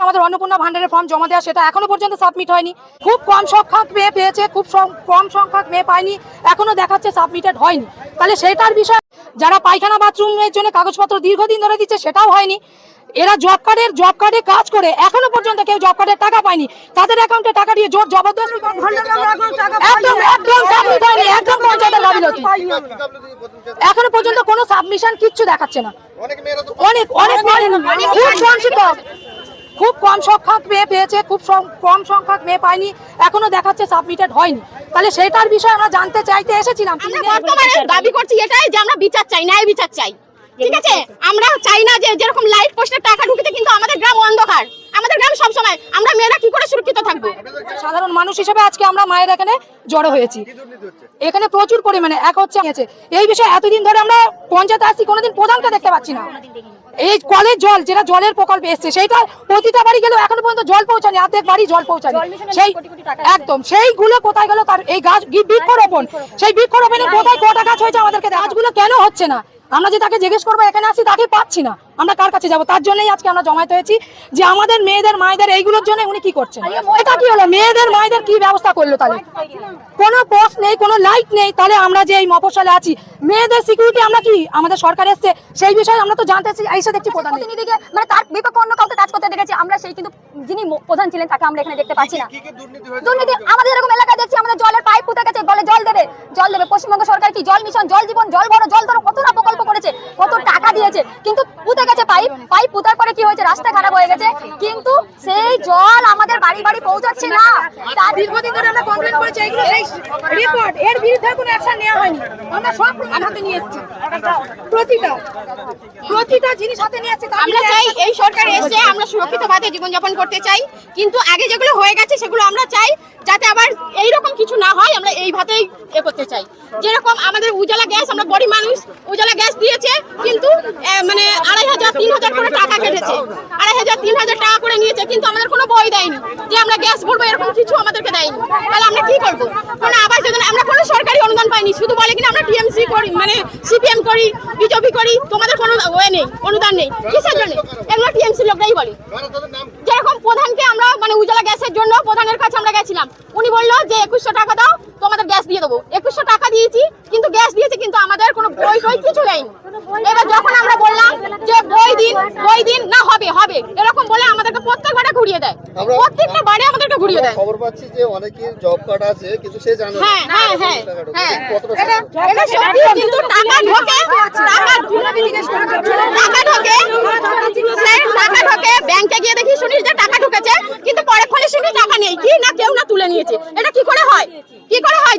আমাদের অন্নপূর্ণা ভান্ডারের ফর্ম জমা দেওয়া সেটা এখনো পর্যন্ত সাবমিট হয়নি। খুব কম সংখ্যক মেয়ে পেয়েছে, খুব কম সংখ্যক মেয়ে পায়নি, এখনো দেখাচ্ছে সাবমিটেড হয়নি। তাহলে সেটার বিষয় যারা পায়খানা বাথরুমের জন্য কাগজপত্র দীর্ঘদিন ধরে দিচ্ছে সেটাও হয়নি। এরা জব কার্ডে কাজ করে এখনো পর্যন্ত কেউ জব কার্ডের টাকা পায়নি, তাদের অ্যাকাউন্টে টাকা দিয়ে জোর জবরদস্তি একদম পঞ্চায়েতের গাফিলতি। এখনো পর্যন্ত কোনো সাবমিশন কিচ্ছু দেখাচ্ছে না। অনেক খুব বঞ্চিত, খুব কম সংখ্যক মেয়ে পেয়েছে, খুব কম সংখ্যক মেয়ে পায়নি, এখনো দেখাচ্ছে সাবমিটেড হয়নি। তাহলে সেটার বিষয়ে আমরা জানতে চাইতে এসেছিলাম। বর্তমানে দাবি করছি এটাই যে আমরা বিচার চাই, ন্যায় বিচার চাই। ঠিক আছে, আমরা চাই না যে যেরকম লাইট পোস্টের টাকা ঢুকেছে, কিন্তু আমাদের গ্রাম অন্ধকার, আমাদের গ্রাম সবসময়, আমরা মেয়েরা কি করে সুরক্ষিত থাকবো? সাধারণ মানুষ হিসেবে আজকে আমরা মায়ের এখানে জড়ো হয়েছি। এখানে প্রচুর পরিমাণে এক হচ্ছে এই বিষয়ে এতদিন ধরে আমরা পঞ্চায়েতে আসছি, কোনোদিন প্রধানকে দেখতে পাচ্ছি না। এই কলের জল যেটা জলের প্রকল্পে এসছে সেইটা প্রতিটা বাড়ি গেলেও এখনো পর্যন্ত জল পৌঁছায়নি, অর্ধেক বাড়ি জল পৌঁছায়নি। সেই একদম সেইগুলো কোথায় গেল? তার এই গাছ বৃক্ষরোপণ, সেই বৃক্ষরোপণের কোথায় কটা গাছ হয়েছে আমাদেরকে গাছগুলো কেন হচ্ছে না? আমরা যে তাকে জিজ্ঞেস করবো এখানে আসি, তাকে পাচ্ছি না, আমরা কার কাছে যাবো? তার জন্যই আজকে আমরা জমায়েত হয়েছি যে আমাদের মেয়েদের মায়েদের এইগুলোর জন্য উনি কি করছেন। এটা কি হলো? মেয়েদের মায়েদের কি ব্যবস্থা করলো? তাহলে কোনো পোস্ট নেই, কোনো লাইট নেই, তাহলে আমরা যে এই মফস্বলে আছি মেয়েদের সিকিউরিটি আমরা কি আমাদের সরকার এসছে সেই বিষয়ে আমরা তো জানতে এসে দেখছি প্রতিনিধিকে মানে তার বিপক্ষে অন্য কাউকে কাজ করতে দেখেছি আমরা, সেই কিন্তু যিনি প্রধান ছিলেন তাকে আমরা এখানে দেখতে পাচ্ছি না। দুর্নীতি আমাদের এরকম এলাকায় দেখছি, আমাদের জলের পাইপ পুঁতে গেছে, বলে জল দেবে। পশ্চিমবঙ্গ সরকার কি জল মিশন, জল জীবন, জল বড়, জল ধরো কত না প্রকল্প করেছে, কত টাকা দিয়েছে, কিন্তু পুঁতে গেছে পাইপ পুঁতার পরে কি হয়েছে? রাস্তা খারাপ হয়ে গেছে, কিন্তু সেই জল আমাদের বাড়ি বাড়ি পৌঁছাচ্ছে না। তার দীর্ঘদিন ধরে আমরা কমপ্লেইন করেছি, এইগুলো সেই রিপোর্ট, এর বিরুদ্ধে কোনো অ্যাকশন নেওয়া হয়নি। আমরা সব প্রমাণ হাতে নিয়ে এসেছি, প্রতিটা জিনিস হাতে নিয়ে এসেছি। আমরা চাই এই সরকার এসে আমরা সুরক্ষিতভাবে জীবনযাপন করতে চাই, কিন্তু আগে যেগুলো হয়ে গেছে সেগুলো আমরা চাই যাতে আবার এইরকম কিছু না হয়। আমরা এই ভাতেই করতে চাই, যেরকম আমাদের উজালা গ্যাস, আমরা গরিব মানুষ, উজালা গ্যাস দিয়েছে, কিন্তু মানে 2500 3000 করে টাকা কেটেছে, 2500 3000 টাকা করে নিয়েছে, কিন্তু আমাদের কোনো বই দেয়নি যে আমরা গ্যাস ভরবো, এরকম কিছু আমাদেরকে দেয়নি। তাহলে আমরা কি করবো? কোনো আবাস যোজনা, আমরা কোনো সরকারি অনুদান পাইনি, শুধু বলে কিনা আমরা টিএমসি করি, মানে সিপিএম করি, বিজেপি করি, তোমাদের কোনো ওয়ে নেই, অনুদান নেই। কিসের জন্য? এগুলো টিএমসি লোকরাই বলে। যেরকম প্রধানকে আমরা মানে উজালা গ্যাসের জন্য প্রধানের কাছে আমরা গেছিলাম, উনি বললো যে 2100 টাকা দাও, তোমাদের গ্যাস দিয়ে দেবো। 2100 টাকা দিয়েছি, কিন্তু গ্যাস দিয়েছে, কিন্তু আমাদের কোনো বই কিছু নেই। এবার যখন আমরা বললাম যে বই দিন না, হবে এরকম বলে আমাদেরকে প্রত্যেকবারে ঘুরিয়ে দেয়, প্রত্যেকটা বারে আমাদেরকে ঘুরিয়ে দেয়। খবর পাচ্ছি যে অনেকের জব কার্ড আছে কিন্তু সে জানে না। হ্যাঁ এটা সত্যি, কিন্তু টাকা ঢোকে ব্যাংকে গিয়ে দেখি শুনিস যে টাকা ঢুকেছে, কিন্তু পরে ফলে শুনি টাকা নেই, কি না কেউ না তুলে নিয়েছে। এটা কি করে হয়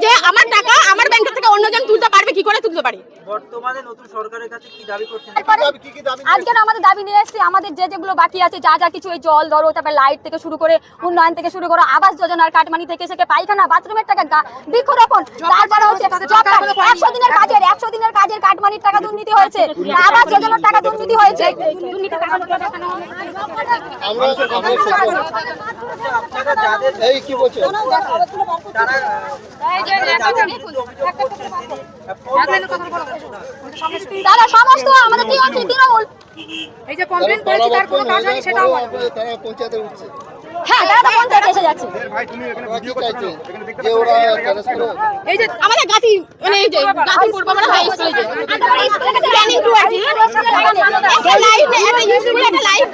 যে আমার টাকা আমার ব্যাংক থেকে অন্যজন তুলতে পারবে? কি করে তুলতে পারে? বর্তমানে নতুন সরকারের কাছে কি দাবি করছেন? আজকে আমাদের দাবি নিয়ে এসেছি, আমাদের যেগুলো বাকি আছে, যা কিছু, এই জল ধরো, তারপরে লাইট থেকে শুরু করে, উন্নয়ন থেকে শুরু করো, আবাস যোজনার কাটমানি থেকে থেকে পায়খানা বাথরুমের টাকা, বৃক্ষরোপণ, তারপরে হচ্ছে 100 দিনের কাজের কাটমানির টাকা দুর্নীতি হয়েছে, আবাস যোজনার টাকা দুর্নীতি হয়েছে। এই কি বলছে? তারা সমস্ত আমাদের তৃণমূল, এই যে কমপ্লেইন করেছি তার কোনো কাজ হয়নি, সেটাও তারা পঞ্চায়েতে উঠছে। হ্যাঁ তারা পঞ্চায়েতে এসে যাচ্ছে। এই যে আমাদের গাছি, মানে এই যে গাছি পূর্বপাড়া হাই স্কুলে যে প্ল্যানিং টু আর একটা লাইট, একটা স্কুলে একটা লাইট।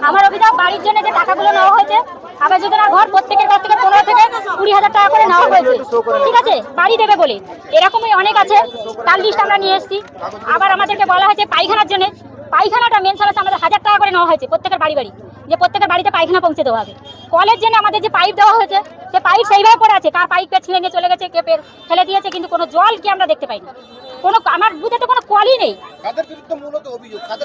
আমার অভিযোগ, বাড়ির জন্য যে টাকাগুলো নেওয়া হয়েছে, আবাস যোজনার ঘর প্রত্যেকের কাছ থেকে 15 থেকে 20,000 টাকা করে নেওয়া হয়েছে, ঠিক আছে, বাড়ি দেবে বলে। এরকমই অনেক আছে, তার লিস্ট আমরা নিয়ে এসেছি। আবার আমাদেরকে বলা হয়েছে পায়খানার জন্য, পায়খানাটা মেন সার্ভিস আমাদের 1000 টাকা করে নেওয়া হয়েছে প্রত্যেকের বাড়ি, যে প্রত্যেকের বাড়িতে পায়খানা পৌঁছে দেওয়া হবে। কলের জন্য আমাদের যে পাইপ দেওয়া হয়েছে, সে পাইপ সেইভাবে পড়ে আছে, কার পাইপে ছিঁড়ে নিয়ে চলে গেছে, কে ফেলে দিয়েছে, কিন্তু কোনো জল কি আমরা দেখতে পাইনি। আমার বুথে তো কোনো কলই নেই।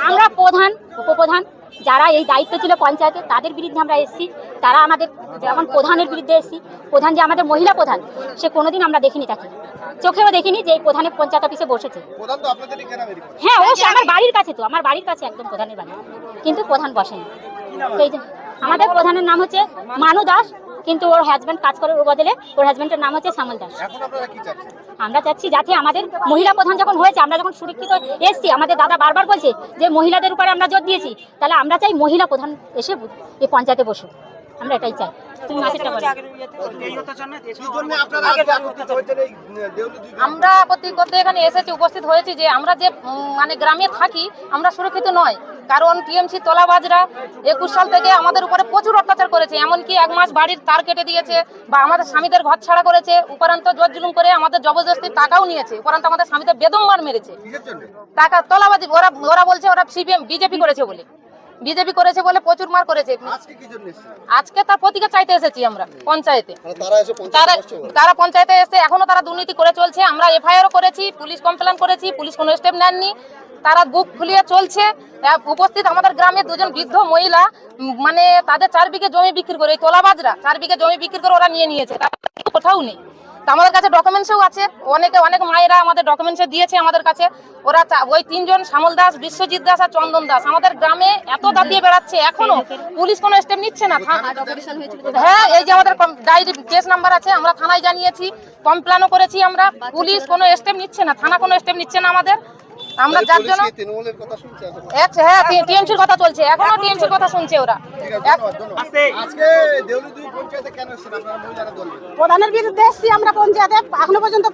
আমরা প্রধান, উপপ্রধান, যারা এই দায়িত্ব ছিল পঞ্চায়েতে, তাদের বিরুদ্ধে আমরা এসেছি। তারা আমাদের, যেমন প্রধানের বিরুদ্ধে এসেছি, প্রধান যে আমাদের মহিলা প্রধান, সে কোনোদিন আমরা দেখিনি, তাকে চোখেও দেখিনি যে এই প্রধানের পঞ্চায়েত অফিসে বসেছে। হ্যাঁ অবশ্যই, আমার বাড়ির কাছে, তো আমার বাড়ির কাছে একদম প্রধানের বাড়ি, কিন্তু প্রধান বসেনি। সেই যে আমাদের প্রধানের নাম হচ্ছে মানু দাস, কিন্তু ওর হাজব্যান্ড কাজ করে ওর বদলে ওর হাজব্যান্ডের নাম হচ্ছে শ্যামল দাস। এখন আপনারা কি চাচ্ছেন? আমরা চাচ্ছি যাতে আমাদের মহিলা প্রধান যখন হয়েছে, আমরা যখন সুরক্ষিত এসছি, আমাদের দাদা বারবার বলছে যে মহিলাদের উপরে আমরা জোর দিয়েছি, তাহলে আমরা চাই মহিলা প্রধান এসে এই পঞ্চায়েতে বসুক, আমরা এটাই চাই। তুমি মাসেরটা বলো। আমরা আপত্তি করতে এখানে এসেছি, উপস্থিত হয়েছি যে আমরা যে মানে গ্রামে থাকি আমরা সুরক্ষিত নয়, কারণ টিএমসি তোলাবাজরা 21 সাল থেকে আমাদের উপরে প্রচুর অত্যাচার করেছে, এমনকি 1 মাস বাড়ির তার কেটে দিয়েছে বা আমাদের স্বামীদের ঘর ছাড়া করেছে, উপরান্ত জোর জুলুম করে আমাদের জবরদস্তি টাকাও নিয়েছে, উপরান্ত আমাদের স্বামীদের বেদম মার মেরেছে। টাকা তোলাবাজি, ওরা বলছে ওরা সিপিএম বিজেপি করেছে বলে, বিজেপি করেছে বলে প্রচুর মার করেছে। আজকে তার প্রতিকার চাইতে এসেছি আমরা পঞ্চায়েতে। তারা পঞ্চায়েতে এসে এখনো তারা দুর্নীতি করে চলছে। আমরা এফআইআরও করেছি, পুলিশ কমপ্লেন করেছি, পুলিশ কোনো স্টেপ নেননি, তারা বুক ফুলিয়ে চলছে। উপস্থিত আমাদের গ্রামে 2 জন বৃদ্ধ মহিলা, মানে তাদের 4 বিঘে জমি বিক্রি করে, এই তোলাবাজরা 4 বিঘে জমি বিক্রি করে ওরা নিয়ে নিয়েছে, কোথাও নেই। তা আমাদের কাছে ডকুমেন্টসও আছে, অনেক মায়েরা আমাদের ডকুমেন্টস দিয়েছে আমাদের কাছে। ওরা ওই 3 জন শ্যামল দাস, বিশ্বজিৎ দাস আর চন্দন দাস আমাদের গ্রামে এত দাবিয়ে বেড়াচ্ছে, এখনো পুলিশ কোনো স্টেপ নিচ্ছে না। হ্যাঁ, এই যে আমাদের ডায়েরি কেস নাম্বার আছে, আমরা থানায় জানিয়েছি, কমপ্লেনও করেছি আমরা, পুলিশ কোনো স্টেপ নিচ্ছে না, থানা কোনো স্টেপ নিচ্ছে না আমাদের। আমরা যার জন্য তৃণমূলের কথা শুনছে এখন? হ্যাঁ, টিএমসির কথা চলছে, এখনো টিএমসির কথা শুনছে ওরা। আজকে দেউলিদুই পঞ্চায়েতে কেন এসেছেন আপনারা মহিলারা দল নিয়ে? প্রধানের বিরুদ্ধে এসছি আমরা পঞ্চায়েতে, এখনো পর্যন্ত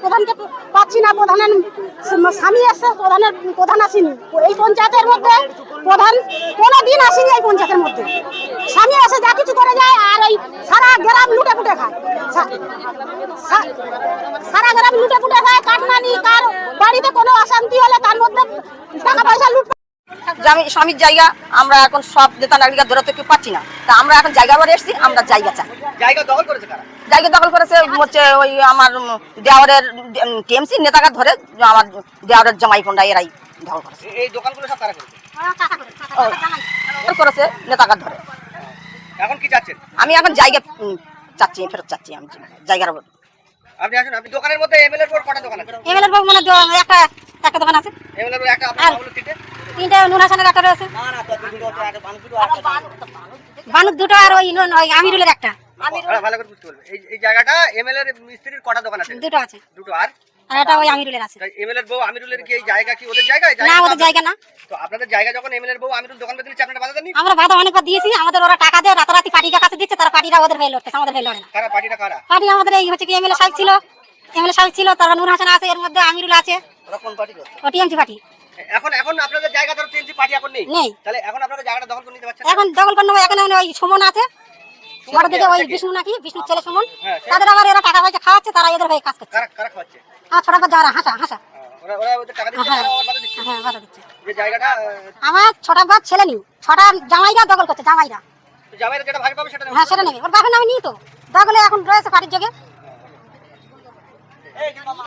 প্রধানকে পাচ্ছি না। প্রধানের স্বামী এসছে, প্রধান আসেনি এই পঞ্চায়েতের মধ্যে, প্রধান কোনোদিন আসেনি এই পঞ্চায়েতের মধ্যে। স্বামী এসে যা কিছু করে যায়, আর এই সারা গ্রাম লুটে পুটে খায়, সারা গ্রাম লুটে পুটে খায়। কাটমানি, কার বাড়িতে কোনো অশান্তি হলে তার মধ্যে টাকা পয়সা লুট। স্বামীর জায়গা আমরা এখন সব নেতা নাগরিকা ধরাতে কেউ পাচ্ছি না, তা আমরা এখন জায়গা বাড়ি এসেছি, আমরা জায়গা চাই। জায়গা দখল করেছে কারা? জায়গা দখল করেছে হচ্ছে ওই আমার দেওয়ারের টিএমসি নেতাকার ধরে আমার দেওয়ারের জামাই ফোনটা এরাই দখল করেছে। এই দোকানগুলো সব কারা করেছে? করেছে নেতাকার ধরে। এখন কি চাচ্ছেন? আমি এখন জায়গা চাচ্ছি, ফেরত চাচ্ছি আমি জায়গার। আপনি আসুন, আপনি দোকানের মধ্যে এমএলএ এর কটা দোকান আছে? এমএলএ বাবু মানে একটা দোকান আছে, এমএলএ এর একটা আপনার হলো তিনটে? 3টে নুন হাসানের একটা রয়েছে, বানুক 2টো, আর ওই আমিরুলের একটা। ভালো করে বুঝতে বলবেন, এই জায়গাটা এমএলএ এর স্ত্রীর কটা দোকান আছে? 2টো আছে, দুটো। আর এটা ওই আমিরুলের আছে। এমএলএ এর বউ আমিরুলের কি এই জায়গা কি ওদের জায়গা? না, ওদের জায়গা না। তো আপনাদের জায়গা যখন এমএলএ এর বউ আমিরুল দোকান বেঁধে নিচ্ছে, আপনারা বাধা দেননি? আমরা বাধা অনেকবার দিয়েছি, আমাদের ওরা টাকা দেয়, রাতারাতি পার্টির কাছে দিচ্ছে, তারা পার্টিরা ওদের হয়ে লড়তেছে, আমাদের হয়ে লড়ে না। কারা পার্টিটা কারা? পার্টি আমাদের এই হচ্ছে কি এমএলএ সাহেব ছিল, তারপর নূর হাসান আছে, এর মধ্যে আমিরুল আছে, ওরা কোন পার্টি করে? ও টিএমসি পার্টি। এখন আপনাদের জায়গা ধরো টিএমসি পার্টি এখন নেই, তাহলে এখন আপনারা জায়গাটা দখল করে নিতে পারছেন? এখন দখল করে নেবো। এখানে ওই সুমন আছে, বড় দিকে ওই বিষ্ণু নাকি, বিষ্ণুর ছেলে সুমন, তাদের আবার এরা টাকা পয়সা খাওয়াচ্ছে, তারা এদের হয়ে কাজ করছে। কারা খাওয়াচ্ছে? আর ছোট যারা হাসা ওরা ওদের টাকা দিচ্ছে, হ্যাঁ। ওরা বাধা দিচ্ছে। হ্যাঁ, বাধা দিচ্ছে। যে জায়গাটা আমার ছোট বাপ ছেলে নেই, ছোট জামাইরা দখল করছে, জামাইরা। জামাইরা যেটা ভাগ পাবে সেটা নেবে। হ্যাঁ, সেটা নেবে, ওর বাপের নামে নিই তো, দখলে এখন রয়েছে পার্টির যোগে।